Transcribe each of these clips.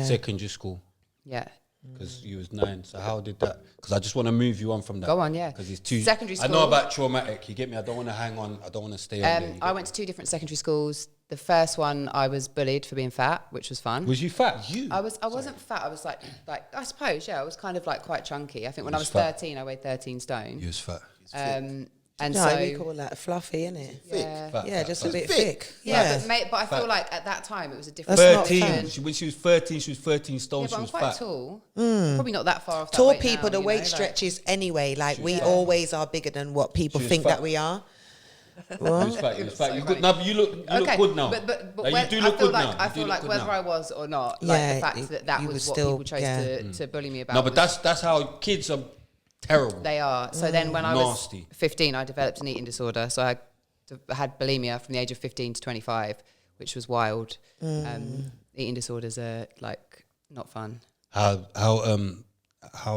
secondary school. Yeah. Because you was 9. So how did that? Because I just want to move you on from that. Go on, yeah. Because it's too... Secondary school. I know about traumatic. You get me? I don't want to hang on. I don't want to stay on there. I went to 2 different secondary schools. The first one, I was bullied for being fat, which was fun. Was you fat? I wasn't fat. I was like I suppose, yeah. I was kind of like quite chunky. I think when I was 13, I weighed 13 stone. You was fat. And no, so we call that fluffy, innit? Yeah, fat, just fat. a bit thick. Yeah, Yeah, but I feel like at that time it was a different. 13. When she was 13, she was 13 stone. Yeah, She but I'm was quite fat. tall. Probably not that far off. That tall weight people, now, the you weight know, stretches anyway. Like we always are bigger than what people think fat. that we are. You was fat. You was fat. You good now, but you look good now. But like, you do look good now. I feel like whether I was or not, like Yeah, the fact that was what people chose to bully me about. No, but that's how kids are terrible. They are. So then when I was Nasty. 15, I developed an eating disorder. So I had bulimia from the age of 15 to 25, which was wild. Eating disorders are like not fun. How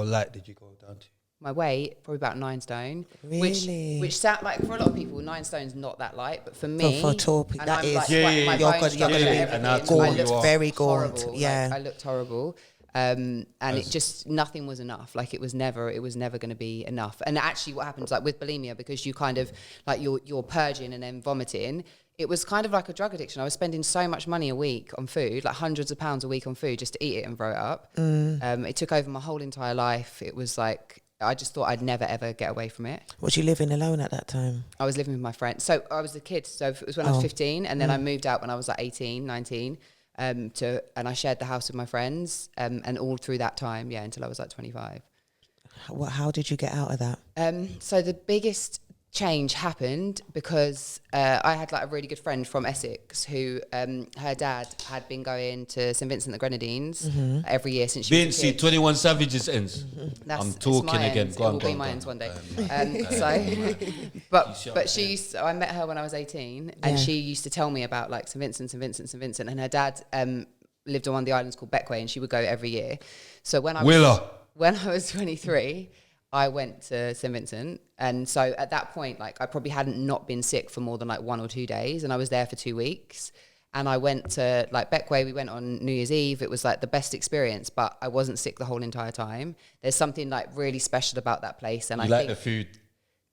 light did you go down to? My weight, probably about 9 stone. Really? Which sound like for a lot of people, 9 stone's not that light, but for me, For tall people, that is. My You're bones gonna structure, be everything, gaunt, I looked very gaunt. horrible. Yeah, I looked horrible. And it just, nothing was enough. Like it was never going to be enough. And actually what happens like with bulimia, because you kind of like you're purging and then vomiting, it was kind of like a drug addiction. I was spending so much money a week on food, like hundreds of pounds a week on food just to eat it and throw it up. It took over my whole entire life. It was like, I just thought I'd never ever get away from it. Was you living alone at that time? I was living with my friend. So I was a kid. So it was when I was 15 and then I moved out when I was like 18, 19. And I shared the house with my friends, and all through that time, until I was like 25. How did you get out of that? So the biggest change happened because I had like a really good friend from Essex who her dad had been going to St Vincent the Grenadines every year since she was a kid. 21 Savages ends. I'm talking again. It will be my ends one day. But she used to, I met her when I was 18 and she used to tell me about like St Vincent, and her dad lived on one of the islands called Beckway and she would go every year. So when I was 23, I went to St Vincent, and so at that point, like I probably hadn't not been sick for more than like 1 or 2 days, and I was there for 2 weeks. And I went to like Beckway. We went on New Year's Eve. It was like the best experience, but I wasn't sick the whole entire time. There's something like really special about that place, and I think the food.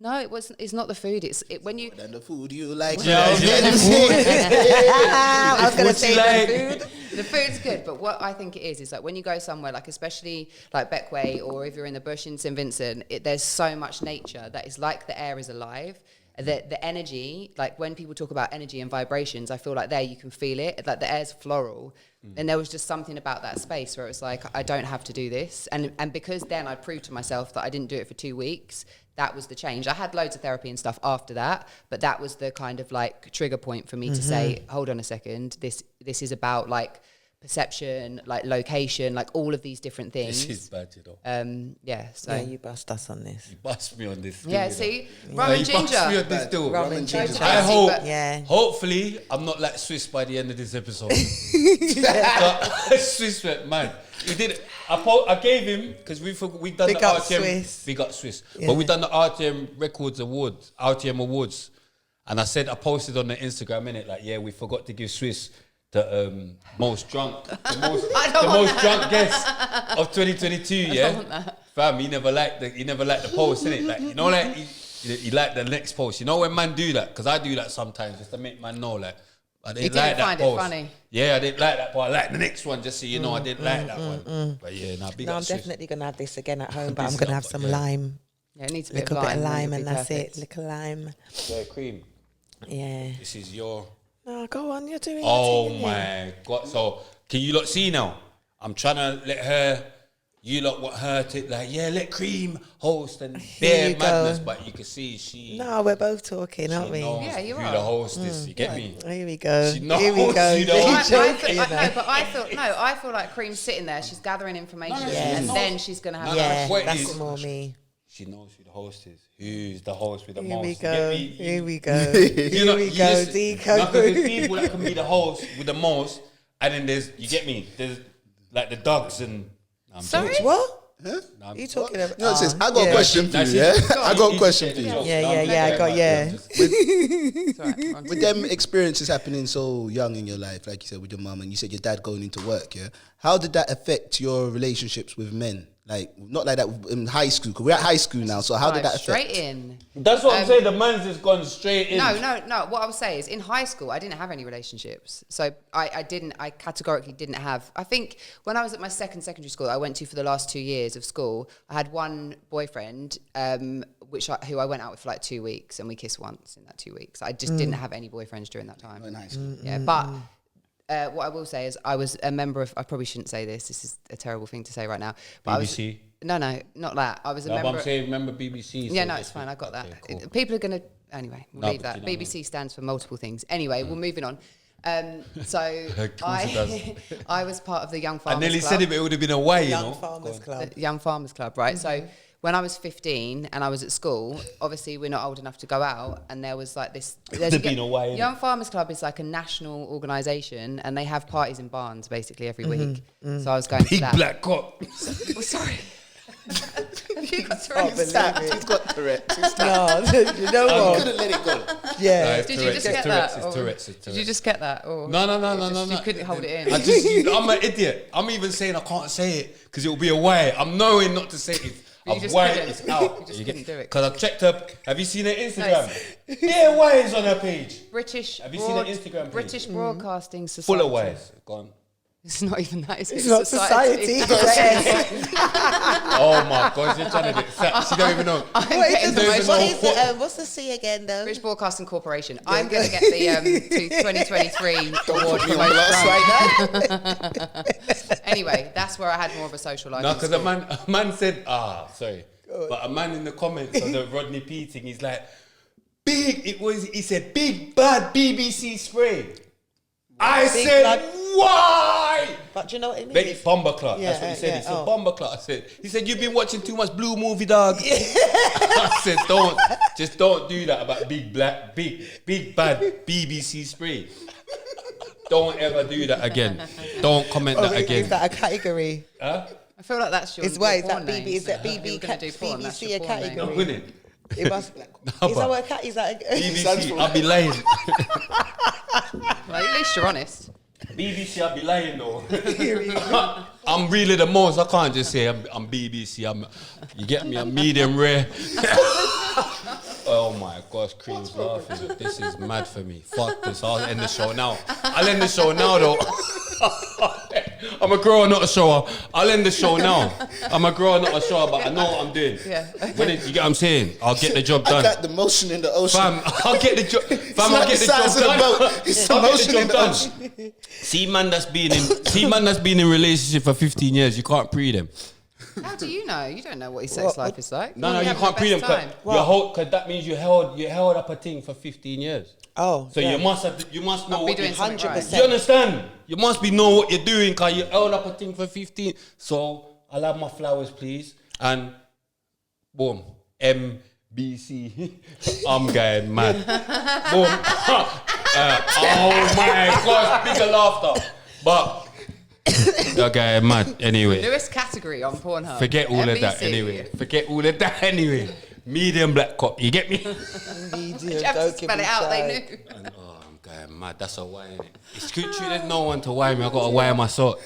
No, it wasn't. It's not the food. It's when you. And the food you like. I was going to say the food. The food's good, but what I think it is like when you go somewhere, like especially like Beckway, or if you're in the bush in St Vincent, there's so much nature that is like the air is alive. The energy, like when people talk about energy and vibrations, I feel like there you can feel it. Like the air's floral. And there was just something about that space where it was like, I don't have to do this. And because then I proved to myself that I didn't do it for 2 weeks, that was the change. I had loads of therapy and stuff after that, but that was the kind of like trigger point for me to say, hold on a second, this is about like perception, like location, like all of these different things. This is bad, you know. So Yeah, you bust us on this. You bust me on this. Yeah, see, rum and ginger. You bust me on this still. Rum and ginger. I hope. Yeah. Hopefully, I'm not like Swiss by the end of this episode. Swiss went man. He did it. I gave him because we've done Big the up RTM. Swiss. Big up Swiss. Yeah. But we've done the RTM Records Awards, RTM Awards, and I posted on the Instagram innit, like we forgot to give Swiss the most drunk, the most drunk guest of 2022. Yeah, fam, he never liked the post, innit? Like like he liked the next post. You know when man do that, because I do that sometimes just to make man know like. I didn't like that find post. it funny. Yeah, I didn't like that, but I like the next one just so you know I didn't like that one. But big up I'm Swiss. definitely going to have this again at home, but I'm going to have some lime. Yeah, it needs a Little bit of lime and that's perfect. it. Little lime. Yeah, cream. Yeah. This is your. No, go on, you're doing Oh your thing, my God! So can you lot see now? I'm trying to let her. You lot want her to let Cream host and bare madness, but you can see she. No, we're both talking, aren't we? Knows Yeah, you who are. the host is. You get me? Here we go. She knows Here we go. who the host I feel like Cream's sitting there. She's gathering information, Yes. and then she's gonna have. Yeah, What that's is- more me. She knows who the host is. Who's the host with the Here most? we You go. get me? Here we go. You know, Here we you go. listen- Deco. No, 'cause there's people that can be the host with the most, and then there's, you get me? There's like the dogs and. Sorry? What? What are you talking about? No, sis, I got a question for you, yeah? I got a question for you. Yeah, I got, yeah. With them experiences happening so young in your life, like you said with your mum, and you said your dad going into work, yeah? How did that affect your relationships with men? Like, not like that in high school, because we're at high school now, so how did that affect? Straight in. That's what I'm saying, the man's just gone straight in. No. What I would say is, in high school, I didn't have any relationships. So I categorically didn't have. I think when I was at my second secondary school I went to for the last 2 years of school, I had one boyfriend, who I went out with for like 2 weeks, and we kissed once in that 2 weeks. I just didn't have any boyfriends during that time. In high school. Yeah, but what I will say is I was a member of, I probably shouldn't say this is a terrible thing to say right now. But BBC? No, not that. I was a member. I'm saying remember BBC. Yeah, no, it's fine. I got that. Okay, cool. People are going to, anyway, we'll leave that. BBC stands for multiple things. Anyway, we're moving on. So I was part of the Young Farmers Club. I nearly said it, but it would have been away, you know. Young Farmers Club. The Young Farmers Club, right? So when I was 15 and I was at school, obviously we're not old enough to go out, and there was like this. They've been away. Young Farmers Club is like a national organisation, and they have parties in barns basically every week. So I was going to that. Big black cop. Oh, sorry. You got He's got Tourette's. No, you know You what? couldn't let it go. Yeah. Did you just get that? It's Tourette's. Did you just get that? Or No. You couldn't hold it in. I'm an idiot. I'm even saying I can't say it because it will be away. I'm knowing not to say it. You just Why couldn't. it's out. You just couldn't do it. Because I've checked her. Have you seen her Instagram? Yeah, why is on her page? British. Have you seen her Instagram page? British Broadcasting Society. Full of ways. Go on. It's not even that. It's not society. Oh my God, you're trying to get sacked. She don't even know. What's the C again, though? British Broadcasting Corporation. I'm going to get the 2023 award for most drunk. Anyway, that's where I had more of a social life. No, because a man said, but a man in the comments on the Rodney P thing, he's like, he said, big bad BBC spray. I said, why? But do you know what it means? Bomber clock. That's what he said. He said, bomber clock. He said, you've been watching too much Blue movie, dog. I said, don't do that about big bad BBC spray. Don't ever do that again. Don't comment that again. Is that a category? Huh? I feel like that's your Is that porn BB? Is that name. BBC a category? No, wouldn't it? It must be. No, Is that what a cat? Is that a BBC, I'll be lying. Well, at least you're honest. BBC, I'll be lying though. I'm really the most. I can't just say I'm BBC. You get me? I'm medium rare. Oh my gosh, Cream's laughing. This is mad for me. Fuck this. I'll end the show now. Though. I'm a grower, not a shower. I'll end the show now. I'm a grower, not a shower, but I know what I'm doing. Yeah. You get what I'm saying? I'll get the job done. I got the motion in the ocean. Fam, I'll get the job. Fam, I'll get the job done. It's the motion in the ocean. See man that's been in relationship for 15 years, you can't pre them. How do you know? You don't know what his sex life is like. No, you can't pre them because that means you held up a thing for 15 years. Oh, so you must know what you're doing. 100%. You understand? You must know what you're doing because you held up a thing for 15. So I'll have my flowers, please, and boom, MBC. I'm going mad. Boom. Oh my gosh, bigger laughter. But you're going mad anyway. Newest category on Pornhub. Forget all of that anyway. Medium black cop, you get me? Medium, You have to spell it out, they knew. I'm going mad. That's a why, innit? It's true, there's no one to wire me. I got to wire myself.